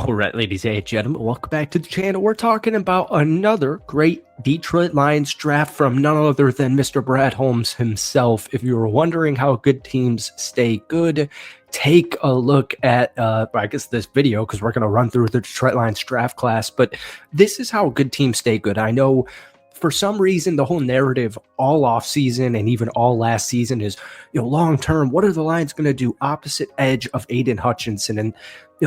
All right, ladies and gentlemen, welcome back to the channel. We're talking about another great Detroit Lions draft from none other than Mr. Brad Holmes himself. If you were wondering how good teams stay good, take a look at, this video, because we're going to run through the Detroit Lions draft class. But this is how good teams stay good. I know for some reason, the whole narrative all off season and even all last season is, long term, what are the Lions going to do opposite edge of Aiden Hutchinson? And,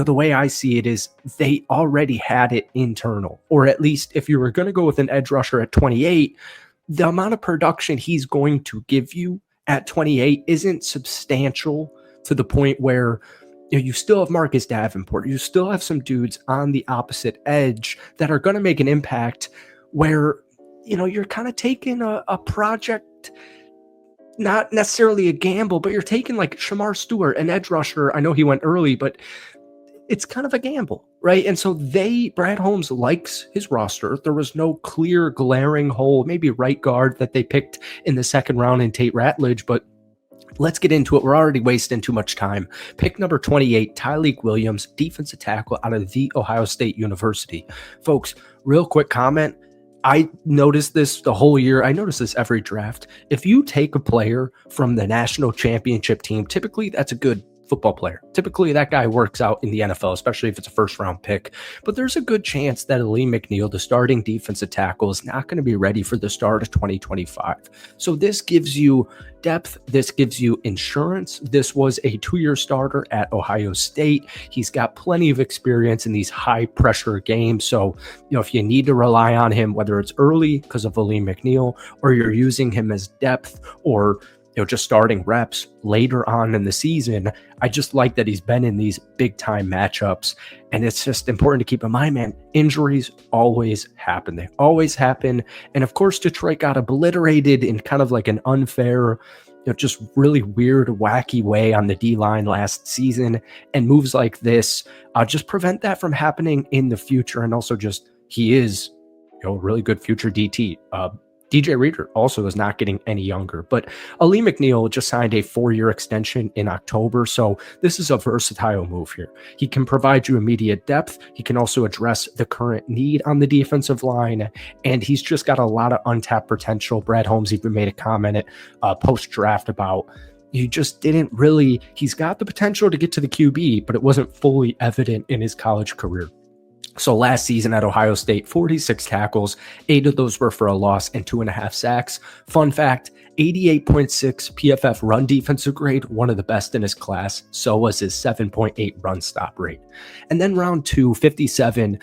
the way I see it is they already had it internal, or at least if you were going to go with an edge rusher at 28, the amount of production he's going to give you at 28 isn't substantial to the point where you still have Marcus Davenport. You still have some dudes on the opposite edge that are going to make an impact where you're kind of taking a project, not necessarily a gamble, but you're taking like Shamar Stewart, an edge rusher. I know he went early, but it's kind of a gamble, right? And so Brad Holmes likes his roster. There was no clear glaring hole, maybe right guard that they picked in the second round in Tate Ratledge, but let's get into it. We're already wasting too much time. Pick number 28, Tyleik Williams, defensive tackle out of The Ohio State University. Folks, real quick comment. I noticed this the whole year. I notice this every draft. If you take a player from the national championship team, typically that's a good football player. Typically that guy works out in the NFL, especially if it's a first round pick. But there's a good chance that Alim McNeill, the starting defensive tackle, is not going to be ready for the start of 2025. So this gives you depth. This gives you insurance. This was a 2-year starter at Ohio State. He's got plenty of experience in these high pressure games. So, if you need to rely on him, whether it's early because of Alim McNeill, or you're using him as depth, or just starting reps later on in the season, I just like that he's been in these big time matchups. And it's just important to keep in mind, man, injuries always happen. They always happen. And of course, Detroit got obliterated in kind of like an unfair, just really weird, wacky way on the D-line last season. And moves like this just prevent that from happening in the future. And also just, he is a really good future DT. DJ Reader also is not getting any younger, but Alim McNeill just signed a 4-year extension in October. So this is a versatile move here. He can provide you immediate depth. He can also address the current need on the defensive line. And he's just got a lot of untapped potential. Brad Holmes even made a comment at post-draft about he just didn't really, he's got the potential to get to the QB, but it wasn't fully evident in his college career. So last season at Ohio State, 46 tackles, 8 of those were for a loss and 2.5 sacks. Fun fact, 88.6 PFF run defensive grade, one of the best in his class. So was his 7.8 run stop rate. And then round 2, 57.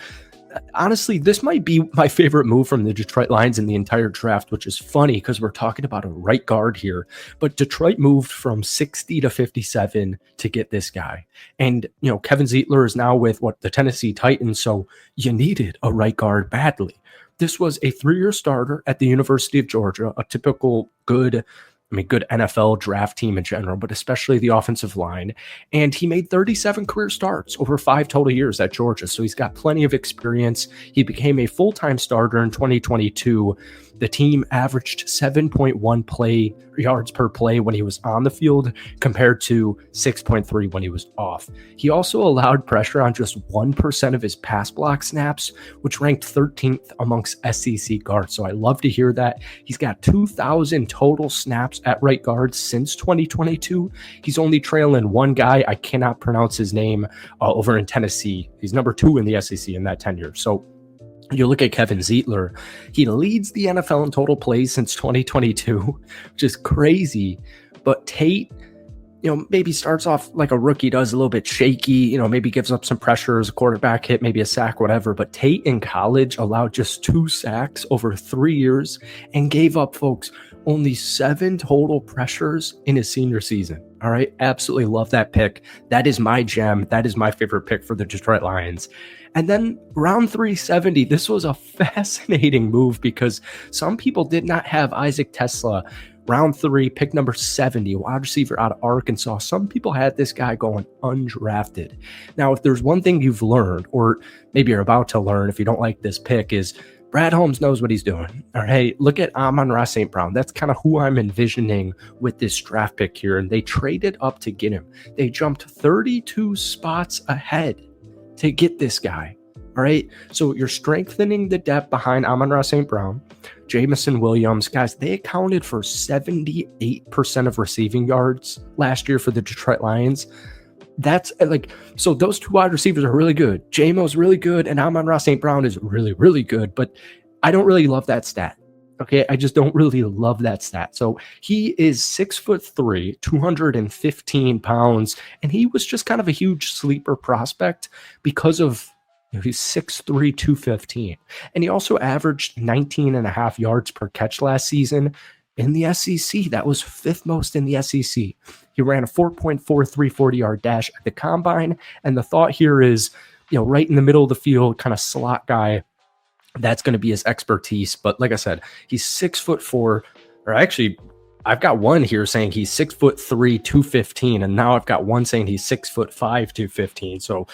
Honestly, this might be my favorite move from the Detroit Lions in the entire draft, which is funny because we're talking about a right guard here. But Detroit moved from 60 to 57 to get this guy. And, Kevin Zeitler is now with the Tennessee Titans. So you needed a right guard badly. This was a 3-year starter at the University of Georgia, a typical good NFL draft team in general, but especially the offensive line. And he made 37 career starts over 5 total years at Georgia. So he's got plenty of experience. He became a full-time starter in 2022. The team averaged 7.1 play yards per play when he was on the field compared to 6.3 when he was off. He also allowed pressure on just 1% of his pass block snaps, which ranked 13th amongst SEC guards. So I love to hear that. He's got 2,000 total snaps at right guard since 2022. He's only trailing one guy. I cannot pronounce his name over in Tennessee. He's number 2 in the SEC in that tenure. So you look at Kevin Zeitler, he leads the NFL in total plays since 2022, which is crazy. But Tate, maybe starts off like a rookie does, a little bit shaky, maybe gives up some pressure as a quarterback hit, maybe a sack, whatever. But Tate in college allowed just 2 sacks over 3 years and gave up, folks, only 7 total pressures in his senior season. All right. Absolutely love that pick. That is my gem. That is my favorite pick for the Detroit Lions. And then round 370, this was a fascinating move because some people did not have Isaac Tesla. Round 3, pick number 70, wide receiver out of Arkansas. Some people had this guy going undrafted. Now, if there's one thing you've learned, or maybe you're about to learn if you don't like this pick, is Brad Holmes knows what he's doing. All right, look at Amon-Ra St. Brown. That's kind of who I'm envisioning with this draft pick here. And they traded up to get him. They jumped 32 spots ahead to get this guy. All right. So you're strengthening the depth behind Amon-Ra St. Brown, Jameson Williams. Guys, they accounted for 78% of receiving yards last year for the Detroit Lions. That's like, so those two wide receivers are really good. Jamo's really good, and Amon-Ra St. Brown is really, really good. But I don't really love that stat. Okay, I just don't really love that stat. So he is 6'3", 215 pounds, and he was just kind of a huge sleeper prospect because of he's 6'3", 215. And he also averaged 19 and a half yards per catch last season in the SEC. That was fifth most in the SEC. He ran a 4.43 40-yard dash at the combine. And the thought here is, right in the middle of the field, kind of slot guy. That's going to be his expertise. But like I said, he's 6'4", or actually, I've got one here saying he's 6'3", 215. And now I've got one saying he's 6'5", 215. So,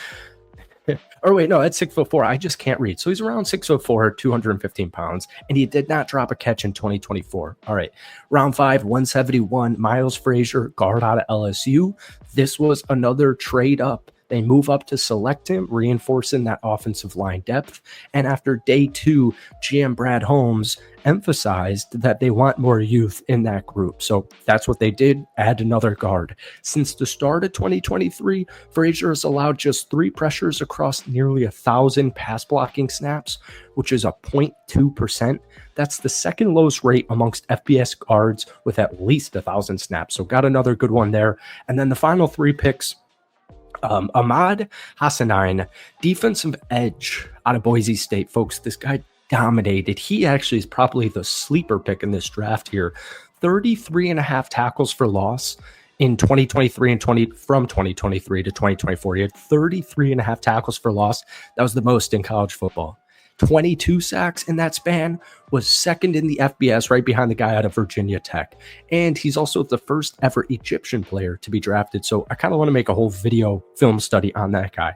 or wait, no, that's 6'4". I just can't read. So he's around 6'4", 215 pounds, and he did not drop a catch in 2024. All right, round 5, 171. Miles Frazier, guard out of LSU. This was another trade up. They move up to select him, reinforcing that offensive line depth. And after day 2, GM Brad Holmes emphasized that they want more youth in that group. So that's what they did, add another guard. Since the start of 2023, Frazier has allowed just 3 pressures across nearly 1,000 pass blocking snaps, which is a 0.2%. That's the second lowest rate amongst FBS guards with at least 1,000 snaps. So got another good one there. And then the final 3 picks, Ahmad Hassanein, defensive edge out of Boise State. Folks, this guy dominated. He actually is probably the sleeper pick in this draft here. 33 and a half tackles for loss in 2023 and from 2023 to 2024. He had 33 and a half tackles for loss. That was the most in college football. 22 sacks in that span, was second in the FBS, right behind the guy out of Virginia Tech. And he's also the first ever Egyptian player to be drafted. So I kind of want to make a whole video film study on that guy.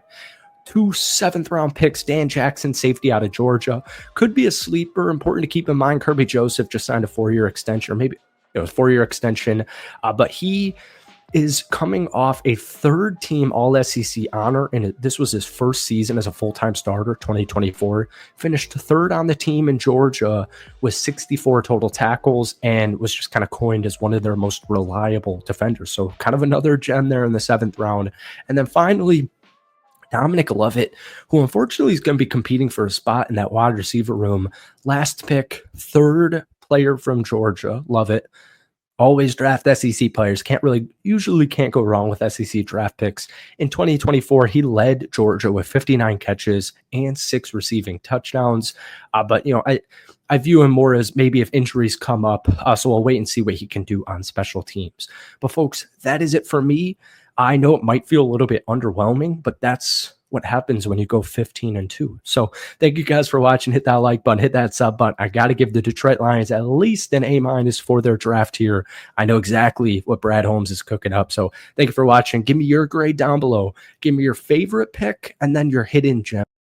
2 7th-round picks, Dan Jackson, safety out of Georgia. Could be a sleeper. Important to keep in mind, Kirby Joseph just signed a 4-year extension, or maybe it was 4-year extension. But he is coming off a 3rd-team All-SEC honor, and this was his first season as a full-time starter, 2024. Finished 3rd on the team in Georgia with 64 total tackles and was just kind of coined as one of their most reliable defenders. So kind of another gem there in the 7th round. And then finally, Dominic Lovett, who unfortunately is going to be competing for a spot in that wide receiver room. Last pick, 3rd player from Georgia, Lovett. Always draft SEC players. Usually can't go wrong with SEC draft picks. In 2024, he led Georgia with 59 catches and 6 receiving touchdowns. But I view him more as maybe if injuries come up. So we'll wait and see what he can do on special teams. But folks, that is it for me. I know it might feel a little bit underwhelming, but that's what happens when you go 15-2. So thank you guys for watching. Hit that like button, hit that sub button. I got to give the Detroit Lions at least an A- for their draft here. I know exactly what Brad Holmes is cooking up. So thank you for watching. Give me your grade down below. Give me your favorite pick and then your hidden gem.